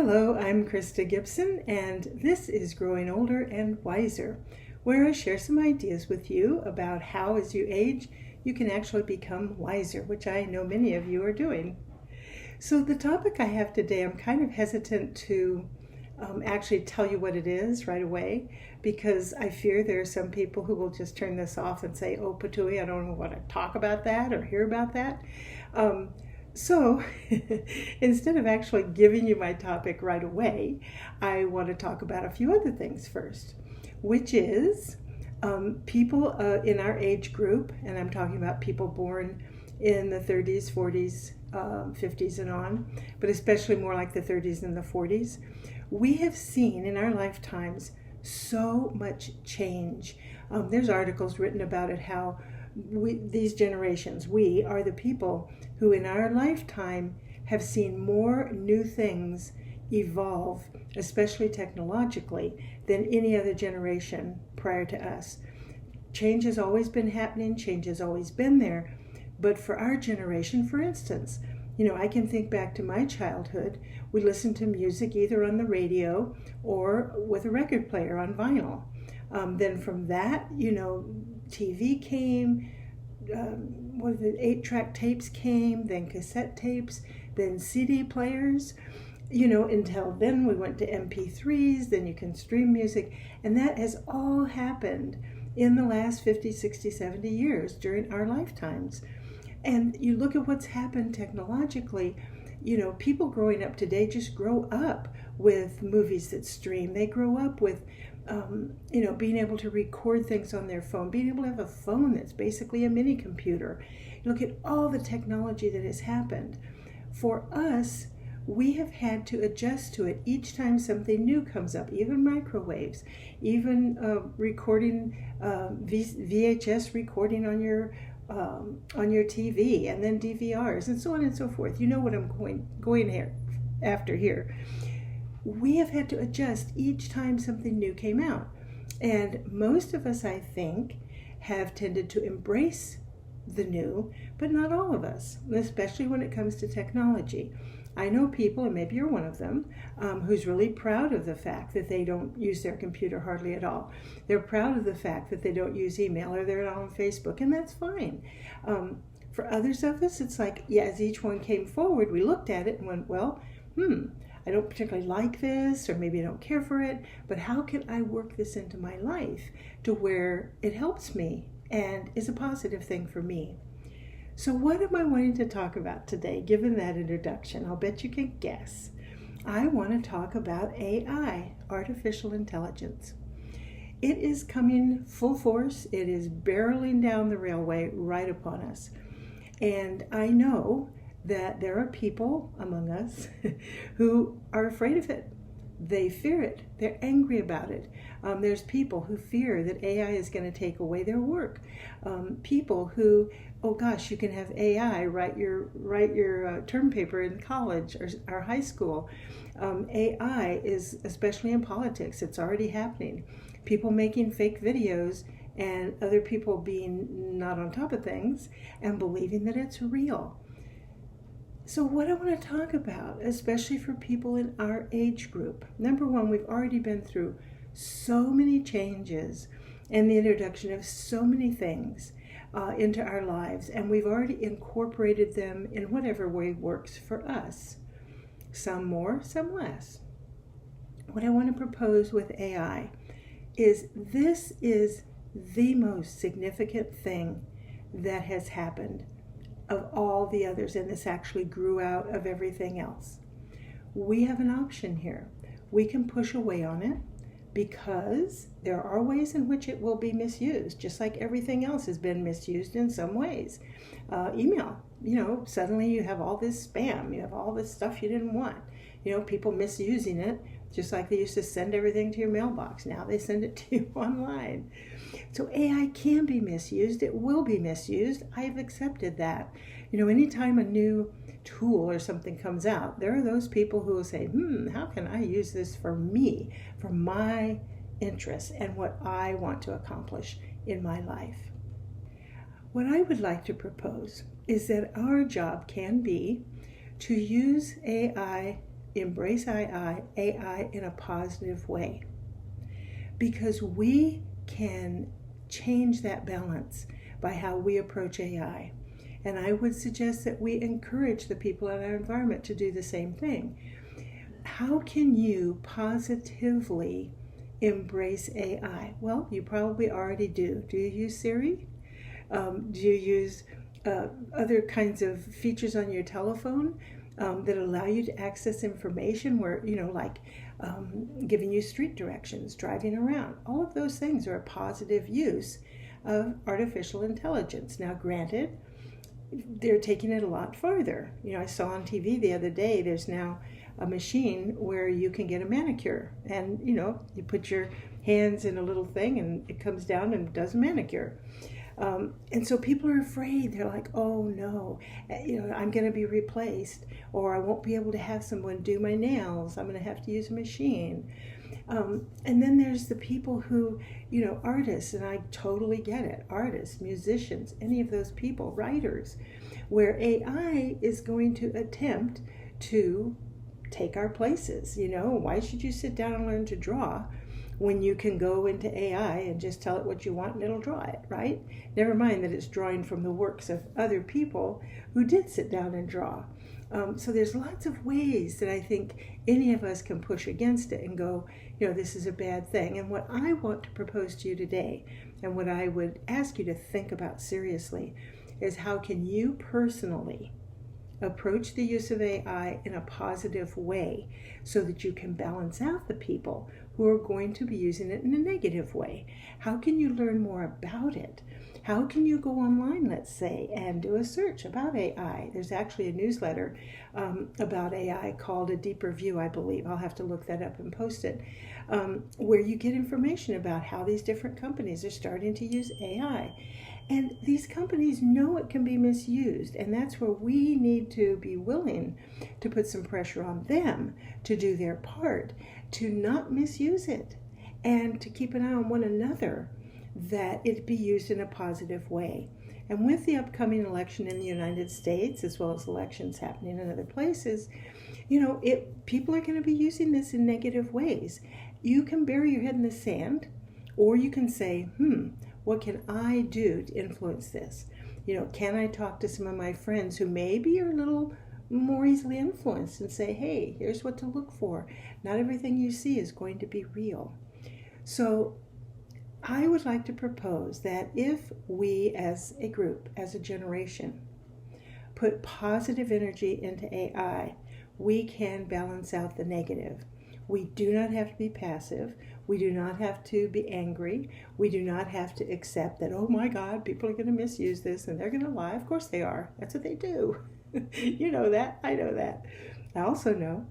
Hello, I'm Krista Gibson, and this is Growing Older and Wiser, where I share some ideas with you about how, as you age, you can actually become wiser, which I know many of you are doing. So, the topic I have today, I'm kind of hesitant to actually tell you what it is right away because I fear there are some people who will just turn this off and say, oh, Patui, I don't want to talk about that or hear about that. So instead of actually giving you my topic right away, I want to talk about a few other things first, which is people in our age group, and I'm talking about people born in the 30s, 40s, 50s and on, but especially more like the 30s and the 40s. We have seen in our lifetimes so much change. There's articles written about it, how these generations, we are the people who in our lifetime have seen more new things evolve, especially technologically, than any other generation prior to us. Change has always been happening, change has always been there, but for our generation, for instance, I can think back to my childhood. We listened to music either on the radio or with a record player on vinyl. Then from that, TV came, 8-track tapes came, then cassette tapes, then CD players, until then we went to MP3s, then you can stream music, and that has all happened in the last 50, 60, 70 years during our lifetimes. And you look at what's happened technologically, people growing up today just grow up with movies that stream. They grow up with being able to record things on their phone, being able to have a phone that's basically a mini computer. You look at all the technology that has happened. For us, we have had to adjust to it each time something new comes up, even microwaves, even recording, VHS recording on your TV, and then DVRs, and so on and so forth. You know what I'm going here after here. We have had to adjust each time something new came out. And most of us, I think, have tended to embrace the new, but not all of us, especially when it comes to technology. I know people, and maybe you're one of them, who's really proud of the fact that they don't use their computer hardly at all. They're proud of the fact that they don't use email or they're not on Facebook, and that's fine. For others of us, it's like, as each one came forward, we looked at it and went, I don't particularly like this, or maybe I don't care for it, but how can I work this into my life to where it helps me and is a positive thing for me? So what am I wanting to talk about today, given that introduction? I'll bet you can guess. I want to talk about AI, artificial intelligence. It is coming full force. It is barreling down the railway right upon us. And I know that there are people among us who are afraid of it. They fear it. They're angry about it. There's people who fear that AI is going to take away their work. People who, oh gosh, you can have AI write your term paper in college or high school. AI is, especially in politics, it's already happening. People making fake videos and other people being not on top of things and believing that it's real. So what I want to talk about, especially for people in our age group, number one, we've already been through so many changes and the introduction of so many things into our lives, and we've already incorporated them in whatever way works for us. Some more, some less. What I want to propose with AI is this is the most significant thing that has happened of all the others, and this actually grew out of everything else. We have an option here. We can push away on it because there are ways in which it will be misused, just like everything else has been misused in some ways. Email, suddenly you have all this spam, you have all this stuff you didn't want. People misusing it, just like they used to send everything to your mailbox. Now they send it to you online. So AI can be misused. It will be misused. I've accepted that. Anytime a new tool or something comes out, there are those people who will say, how can I use this for me, for my interests and what I want to accomplish in my life? What I would like to propose is that our job can be to use AI embrace AI in a positive way, because we can change that balance by how we approach AI. And I would suggest that we encourage the people in our environment to do the same thing. How can you positively embrace AI? Well, you probably already do. Do you use Siri? Do you use other kinds of features on your telephone that allow you to access information where, like giving you street directions, driving around? All of those things are a positive use of artificial intelligence. Now, granted, they're taking it a lot farther. I saw on TV the other day, there's now a machine where you can get a manicure, and you put your hands in a little thing and it comes down and does a manicure. And so people are afraid. They're like, oh no, I'm going to be replaced, or I won't be able to have someone do my nails. I'm going to have to use a machine. And then there's the people who, artists, and I totally get it, artists, musicians, any of those people, writers, where AI is going to attempt to take our places. Why should you sit down and learn to draw when you can go into AI and just tell it what you want and it'll draw it, right? Never mind that it's drawing from the works of other people who did sit down and draw. So there's lots of ways that I think any of us can push against it and go, this is a bad thing. And what I want to propose to you today, and what I would ask you to think about seriously, is how can you personally approach the use of AI in a positive way so that you can balance out the people who are going to be using it in a negative way. How can you learn more about it? How can you go online, let's say, and do a search about AI? There's actually a newsletter about AI called A Deeper View, I believe. I'll have to look that up and post it, where you get information about how these different companies are starting to use AI. And these companies know it can be misused, and that's where we need to be willing to put some pressure on them to do their part, to not misuse it, and to keep an eye on one another, that it be used in a positive way. And with the upcoming election in the United States, as well as elections happening in other places, people are going to be using this in negative ways. You can bury your head in the sand, or you can say, what can I do to influence this? Can I talk to some of my friends who maybe are a little more easily influenced and say, hey, here's what to look for. Not everything you see is going to be real. So I would like to propose that if we as a group, as a generation, put positive energy into AI, we can balance out the negative. We do not have to be passive. We do not have to be angry. We do not have to accept that, oh my God, people are going to misuse this and they're going to lie. Of course they are. That's what they do. You know that. I know that. I also know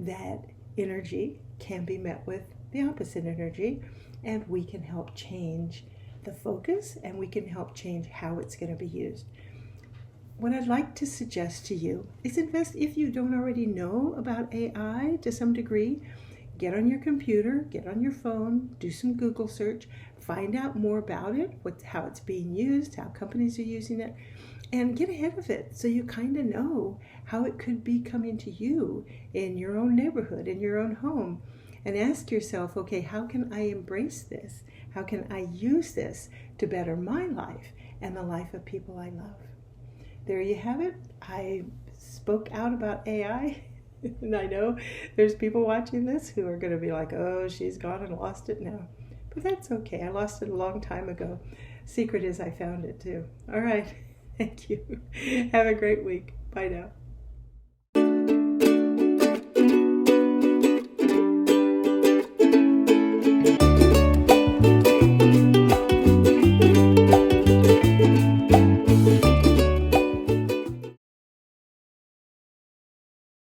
that energy can be met with the opposite energy, and we can help change the focus, and we can help change how it's going to be used. What I'd like to suggest to you is invest, if you don't already know about AI to some degree, get on your computer, get on your phone, do some Google search, find out more about it, how it's being used, how companies are using it, and get ahead of it so you kind of know how it could be coming to you in your own neighborhood, in your own home. And ask yourself, okay, how can I embrace this? How can I use this to better my life and the life of people I love? There you have it. I spoke out about AI, and I know there's people watching this who are going to be like, oh, she's gone and lost it now. But that's okay. I lost it a long time ago. Secret is I found it too. All right. Thank you. Have a great week. Bye now.